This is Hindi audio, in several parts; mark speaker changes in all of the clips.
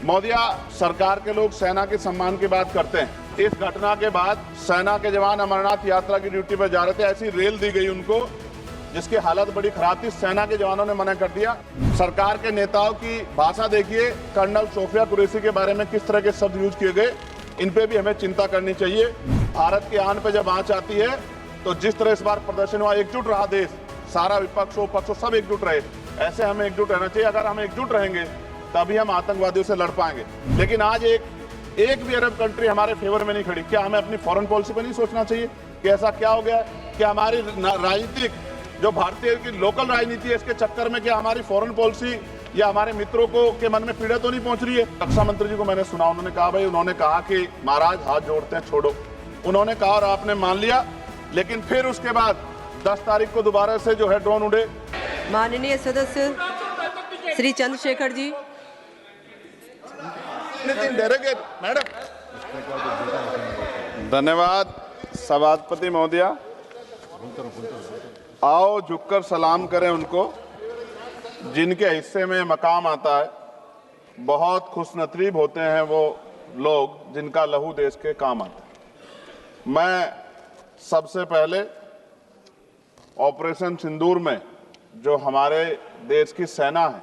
Speaker 1: मोदिया सरकार के लोग सेना के सम्मान की बात करते हैं। इस घटना के बाद सेना के जवान अमरनाथ यात्रा की ड्यूटी पर जा रहे थे, ऐसी रेल दी गई उनको जिसकी हालत बड़ी खराब थी। सेना के जवानों ने मना कर दिया। सरकार के नेताओं की भाषा देखिए, कर्नल सोफिया कुरैशी के बारे में किस तरह के शब्द यूज किए गए, इन पे भी हमें चिंता करनी चाहिए। भारत की आन पे जब आंच आती है तो जिस तरह इस बार प्रदर्शन हुआ, एकजुट रहा देश, सारा विपक्ष हो पक्ष हो सब एकजुट रहे, ऐसे हमें एकजुट रहना चाहिए। अगर हम एकजुट रहेंगे तभी हम आतंकवादियों से लड़ पाएंगे। लेकिन आज एक भी अरब कंट्री हमारे फेवर में नहीं खड़ी। क्या हमें अपनी फॉरेन पॉलिसी पर नहीं सोचना चाहिए कि ऐसा क्या हो गया कि हमारी राजनीतिक जो भारतीय की लोकल राजनीति है, इसके चक्कर में क्या हमारी फॉरेन पॉलिसी या हमारे मित्रों को के मन में पीड़ा तो नहीं पहुंच रही है? रक्षा मंत्री जी को मैंने सुना, उन्होंने कहा भाई, उन्होंने कहा कि महाराज हाथ जोड़ते हैं, छोड़ो। उन्होंने कहा और आपने मान लिया, लेकिन फिर उसके बाद 10 तारीख को दोबारा से जो है ड्रोन उड़े।
Speaker 2: माननीय सदस्य श्री चंद्रशेखर जी।
Speaker 1: मैडम धन्यवाद। सभापति महोदया, आओ झुककर सलाम करें उनको जिनके हिस्से में मकाम आता है। बहुत खुशनसीब होते हैं वो लोग जिनका लहू देश के काम आता है। मैं सबसे पहले ऑपरेशन सिंदूर में जो हमारे देश की सेना है,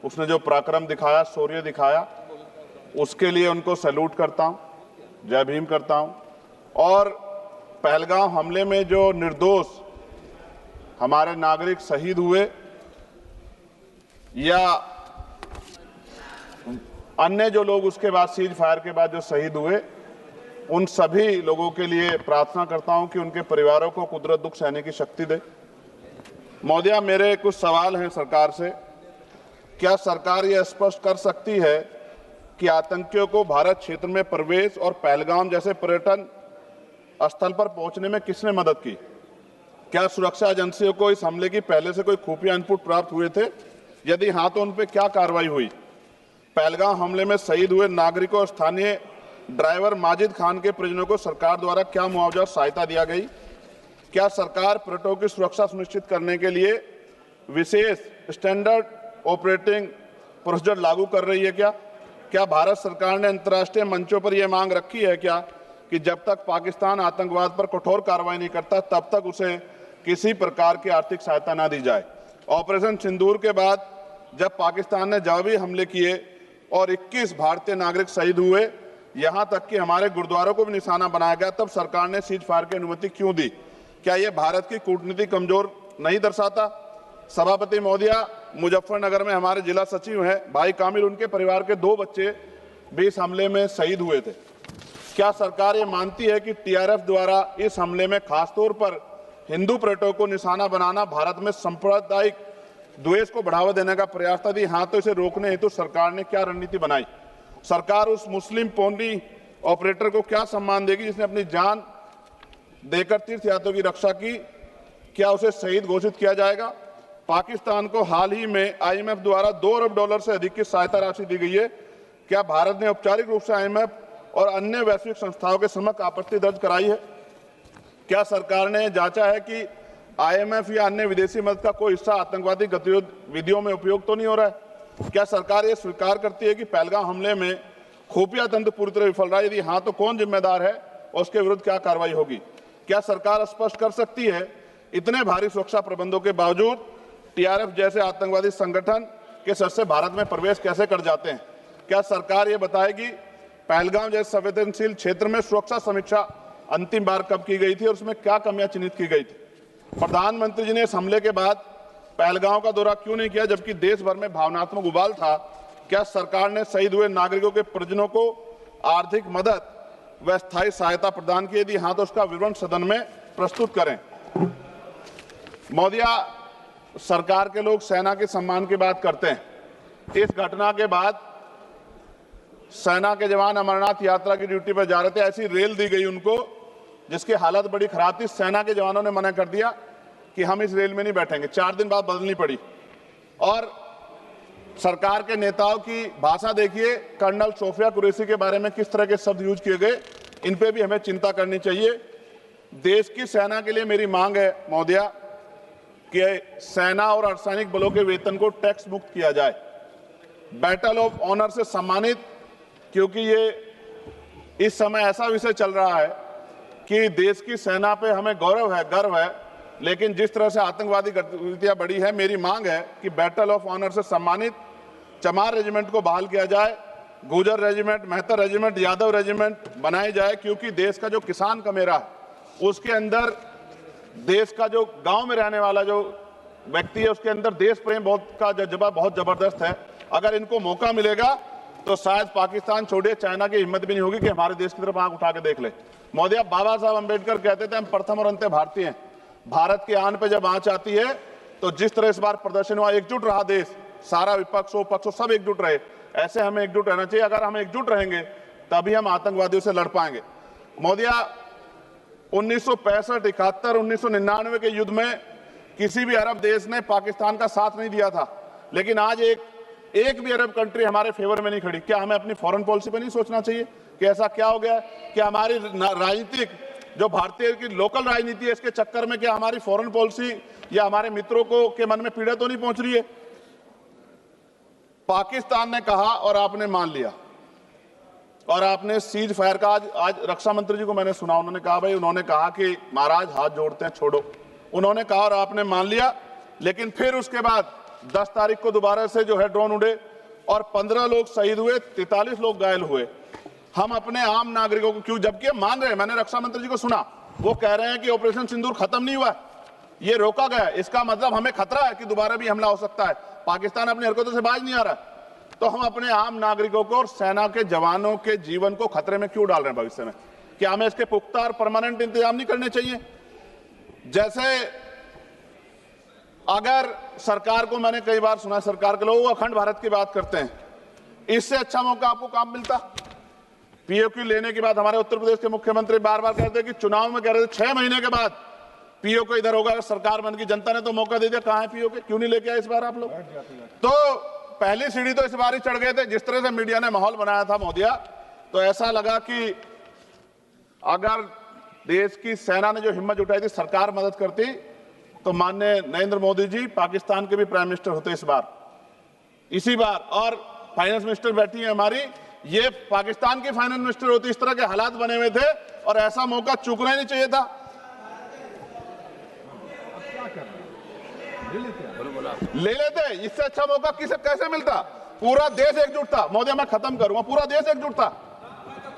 Speaker 1: उसने जो पराक्रम दिखाया, शौर्य दिखाया, उसके लिए उनको सैल्यूट करता हूं, जय भीम करता हूं। और पहलगाम हमले में जो निर्दोष हमारे नागरिक शहीद हुए या अन्य जो लोग उसके बाद सीज फायर के बाद जो शहीद हुए, उन सभी लोगों के लिए प्रार्थना करता हूं कि उनके परिवारों को कुदरत दुख सहने की शक्ति दे। महोदया, मेरे कुछ सवाल हैं सरकार से। क्या सरकार यह स्पष्ट कर सकती है कि आतंकियों को भारत क्षेत्र में प्रवेश और पहलगाम जैसे पर्यटन स्थल पर पहुंचने में किसने मदद की? क्या सुरक्षा एजेंसियों को इस हमले की पहले से कोई खुफिया इनपुट प्राप्त हुए थे? यदि हाँ, तो उन पर क्या कार्रवाई हुई? पहलगाम हमले में शहीद हुए नागरिकों और स्थानीय ड्राइवर माजिद खान के परिजनों को सरकार द्वारा क्या मुआवजा और सहायता दिया गई? क्या सरकार पर्यटकों की सुरक्षा सुनिश्चित करने के लिए विशेष स्टैंडर्ड ऑपरेटिंग प्रोसीजर लागू कर रही है? क्या भारत सरकार ने अंतर्राष्ट्रीय मंचों पर यह मांग रखी है कि जब तक पाकिस्तान आतंकवाद पर कठोर कार्रवाई नहीं करता, तब तक उसे किसी प्रकार की आर्थिक सहायता न दी जाए? ऑपरेशन सिंदूर के बाद जब पाकिस्तान ने जवाबी हमले किए और 21 भारतीय नागरिक शहीद हुए, यहां तक कि हमारे गुरुद्वारों को भी निशाना बनाया गया, तब सरकार ने सीज फायर की अनुमति क्यों दी? क्या यह भारत की कूटनीति कमजोर नहीं दर्शाता? सभापति महोदया, मुजफ्फरनगर में हमारे जिला सचिव हैं भाई कामिल, उनके परिवार के 2 बच्चे भी इस हमले में शहीद हुए थे। क्या सरकार ये मानती है कि टीआरएफ द्वारा इस हमले में खासतौर पर हिंदू पर्यटकों को निशाना बनाना भारत में सांप्रदायिक द्वेष को बढ़ावा देने का प्रयास था? यदि हाँ, तो इसे रोकने हेतु सरकार ने क्या रणनीति बनाई? सरकार उस मुस्लिम पोनी ऑपरेटर को क्या सम्मान देगी जिसने अपनी जान देकर तीर्थ यात्रियों की रक्षा की? क्या उसे शहीद घोषित किया जाएगा? पाकिस्तान को हाल ही में आईएमएफ द्वारा $2 अरब से अधिक की सहायता राशि दी गई है। क्या भारत ने औपचारिक रूप से आईएमएफ और अन्य वैश्विक संस्थाओं के समक्ष आपत्ति दर्ज कराई है? क्या सरकार ने जांचा है कि आईएमएफ या अन्य विदेशी मदद का कोई हिस्सा आतंकवादी गतिविधियों में उपयोग तो नहीं हो रहा है? क्या सरकार ये स्वीकार करती है कि पहलगाम हमले में खुफिया तंत्र पूरी तरह विफल रहा है? यदि हाँ, तो कौन जिम्मेदार है और उसके विरुद्ध क्या कार्रवाई होगी? क्या सरकार स्पष्ट कर सकती है इतने भारी सुरक्षा प्रबंधों के बावजूद टीआरएफ जैसे आतंकवादी संगठन के सदस्य भारत में प्रवेश कैसे कर जाते हैं? क्या सरकार ये बताएगी पहलगाम जैसे संवेदनशील क्षेत्र में सुरक्षा समीक्षा अंतिम बार कब की गई थी और उसमें क्या कमियां चिन्हित की गई थी? प्रधानमंत्री जी ने इस हमले के बाद पहलगाम का दौरा क्यों नहीं किया, जबकि देश भर में भावनात्मक उबाल था? क्या सरकार ने शहीद हुए नागरिकों के परिजनों को आर्थिक मदद व स्थायी सहायता प्रदान की? यदि हाँ, तो उसका विवरण सदन में प्रस्तुत करें। महोदया, सरकार के लोग सेना के सम्मान की बात करते हैं। इस घटना के बाद सेना के जवान अमरनाथ यात्रा की ड्यूटी पर जा रहे थे, ऐसी रेल दी गई उनको जिसकी हालत बड़ी खराब थी। सेना के जवानों ने मना कर दिया कि हम इस रेल में नहीं बैठेंगे। 4 दिन बाद बदलनी पड़ी। और सरकार के नेताओं की भाषा देखिए, कर्नल सोफिया कुरैशी के बारे में किस तरह के शब्द यूज किए गए, इन पे भी हमें चिंता करनी चाहिए। देश की सेना के लिए मेरी मांग है महोदया कि सेना और अर्धसैनिक बलों के वेतन को टैक्स मुक्त किया जाए। बैटल ऑफ ऑनर से सम्मानित, क्योंकि ये इस समय ऐसा विषय चल रहा है कि देश की सेना पे हमें गौरव है, गर्व है, लेकिन जिस तरह से आतंकवादी गतिविधियां बढ़ी है, मेरी मांग है कि बैटल ऑफ ऑनर से सम्मानित चमार रेजिमेंट को बहाल किया जाए, Gurjar regiment, Mehtar regiment, Yadav regiment बनाई जाए, क्योंकि देश का जो किसान का मेरा है उसके अंदर, देश का जो गांव में रहने वाला जो व्यक्ति है उसके अंदर देश प्रेम का जज्बा बहुत जबरदस्त है। अगर इनको मौका मिलेगा तो शायद पाकिस्तान छोड़िए, चाइना की हिम्मत भी नहीं होगी कि हमारे देश की तरफ आंख उठा के देख ले। महोदय, बाबा साहब अंबेडकर कहते थे हम प्रथम और अंत्य भारतीय हैं। भारत की आन पे जब आंच आती है तो जिस तरह इस बार प्रदर्शन हुआ, एकजुट रहा देश, सारा विपक्ष हो पक्ष हो सब एकजुट रहे, ऐसे हमें एकजुट रहना चाहिए। अगर हम एकजुट रहेंगे तभी हम आतंकवादियों से लड़ पाएंगे। महोदय, 1965, 71, 1999 के युद्ध में किसी भी अरब देश ने पाकिस्तान का साथ नहीं दिया था, लेकिन आज एक भी अरब कंट्री हमारे फेवर में नहीं खड़ी। क्या हमें अपनी फॉरेन पॉलिसी पे नहीं सोचना चाहिए कि ऐसा क्या हो गया कि हमारी राजनीतिक जो भारतीय की लोकल राजनीति है, इसके चक्कर में क्या हमारी फॉरेन पॉलिसी या हमारे मित्रों को के मन में पीड़ा तो नहीं पहुंच रही है? पाकिस्तान ने कहा और आपने मान लिया, और आपने सीज फायर का आज रक्षा मंत्री जी को मैंने सुना, उन्होंने कहा भाई, उन्होंने कहा कि महाराज हाथ जोड़ते हैं, छोड़ो, उन्होंने कहा और आपने मान लिया। लेकिन फिर उसके बाद 10 तारीख को दोबारा से जो है ड्रोन उड़े और 15 लोग शहीद हुए, 43 लोग घायल हुए। हम अपने आम नागरिकों को क्यों, जबकि हम मान रहे हैं, मैंने रक्षा मंत्री जी को सुना, वो कह रहे हैं कि ऑपरेशन सिंदूर खत्म नहीं हुआ है, ये रोका गया है, इसका मतलब हमें खतरा है कि दोबारा भी हमला हो सकता है, पाकिस्तान अपनी हरकतों से बाज नहीं आ रहा है। तो हम अपने आम नागरिकों को और सेना के जवानों के जीवन को खतरे में क्यों डाल रहे हैं भविष्य में? क्या हमें इसके पुख्ता और परमानेंट इंतजाम नहीं करने चाहिए? जैसे अगर सरकार को, मैंने कई बार सुना सरकार के लोग अखंड भारत की बात करते हैं, इससे अच्छा मौका आपको काम मिलता। पीओक्यू लेने के बाद हमारे उत्तर प्रदेश के मुख्यमंत्री बार बार कहते हैं कि चुनाव में कह रहे थे 6 महीने के बाद पीओक्यू इधर होगा, सरकार बन की, जनता ने तो मौका दे दिया, कहां है पीओक्यू? क्यों नहीं लेके आए इस बार आप लोग? तो पहली सीढ़ी तो इस बार ही चढ़ गए थे। जिस तरह से मीडिया ने माहौल बनाया था महोदय, तो ऐसा लगा कि अगर देश की सेना ने जो हिम्मत जुटाई थी, सरकार मदद करती, तो माननीय नरेंद्र मोदी जी पाकिस्तान के भी प्राइम मिनिस्टर होते इस बार, इसी बार, और फाइनेंस मिनिस्टर बैठी है हमारी, ये पाकिस्तान की फाइनेंस मिनिस्टर होती। इस तरह के हालात बने हुए थे और ऐसा मौका चूकना ही नहीं चाहिए था। ले लेते, इससे अच्छा मौका कैसे मिलता? पूरा देश एकजुट था महोदय, मैं खत्म करूंगा, पूरा देश एकजुट था,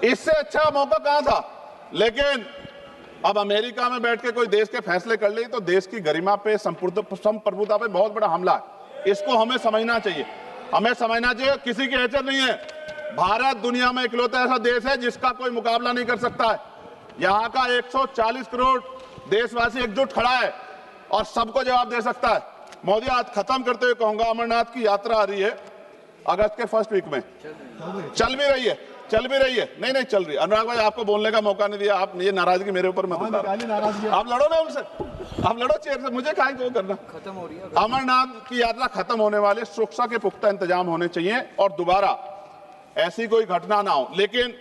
Speaker 1: इससे अच्छा मौका कहां था? लेकिन अब अमेरिका में बैठ के कोई देश के फैसले कर ले तो देश की गरिमा पे, संप्रभुता पे बहुत बड़ा हमला है। इसको हमें समझना चाहिए, हमें समझना चाहिए, किसी की हैसियत नहीं है। भारत दुनिया में इकलौता ऐसा देश है जिसका कोई मुकाबला नहीं कर सकता है। यहाँ का 140 करोड़ देशवासी एकजुट खड़ा है और सबको जवाब दे सकता है। मोदी, आज खत्म करते हुए कहूंगा, अमरनाथ की यात्रा आ रही है अगस्त के फर्स्ट वीक में, चल भी रही है, नहीं चल रही। अनुराग भाई, आपको बोलने का मौका नहीं दिया, आप ये नाराजगी मेरे ऊपर मत उतारो, आप लड़ो ना उनसे, आप लड़ो चेयर से, मुझे काहे को करना। खत्म हो रही है अमरनाथ की यात्रा, खत्म होने वाले, सुरक्षा के पुख्ता इंतजाम होने चाहिए और दोबारा ऐसी कोई घटना ना हो। लेकिन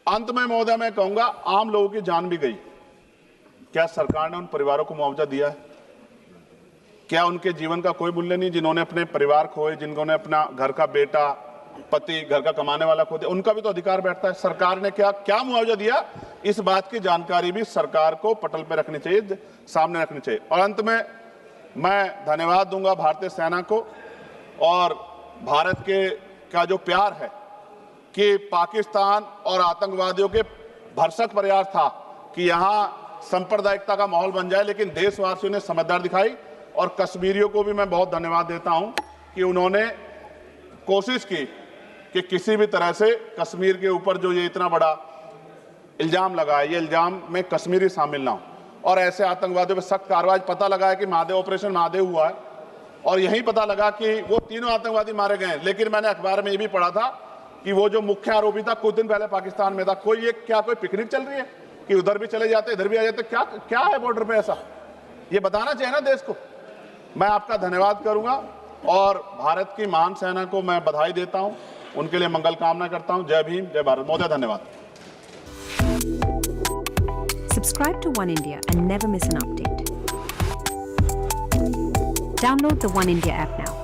Speaker 1: अंत में महोदय मैं कहूंगा, आम लोगों की जान भी गई, क्या सरकार ने उन परिवारों को मुआवजा दिया है? क्या उनके जीवन का कोई मूल्य नहीं? जिन्होंने अपने परिवार खोए, जिन्होंने अपना घर का बेटा, पति, घर का कमाने वाला खो दिया, उनका भी तो अधिकार बैठता है। सरकार ने क्या मुआवजा दिया, इस बात की जानकारी भी सरकार को पटल पर रखनी चाहिए, सामने रखनी चाहिए। और अंत में मैं धन्यवाद दूंगा भारतीय सेना को और भारत का जो प्यार है कि पाकिस्तान और आतंकवादियों के भरसक प्रयास था कि यहां सांप्रदायिकता का माहौल बन जाए, लेकिन देशवासियों ने समझदारी दिखाई। और कश्मीरियों को भी मैं बहुत धन्यवाद देता हूं कि उन्होंने कोशिश की कि किसी भी तरह से कश्मीर के ऊपर जो ये इतना बड़ा इल्जाम लगा है, ये इल्जाम में कश्मीरी शामिल ना हो और ऐसे आतंकवादियों पर सख्त कार्रवाई। पता लगा है कि महादेव, ऑपरेशन महादेव हुआ है और यही पता लगा कि वो तीनों आतंकवादी मारे गए हैं। लेकिन मैंने अखबार में ये भी पढ़ा था कि वो जो मुख्य आरोपी था कुछ दिन पहले पाकिस्तान में था। कोई पिकनिक चल रही है कि उधर भी चले जाते, इधर भी आ जाते? क्या है बॉर्डर पे ऐसा? ये बताना चाहिए ना देश को। मैं आपका धन्यवाद करूंगा और भारत की महान सेना को मैं बधाई देता हूं, उनके लिए मंगल कामना करता हूं। जय भीम, जय भारत। महोदय धन्यवाद।
Speaker 3: Subscribe to One India and never miss an update. Download the One India app now.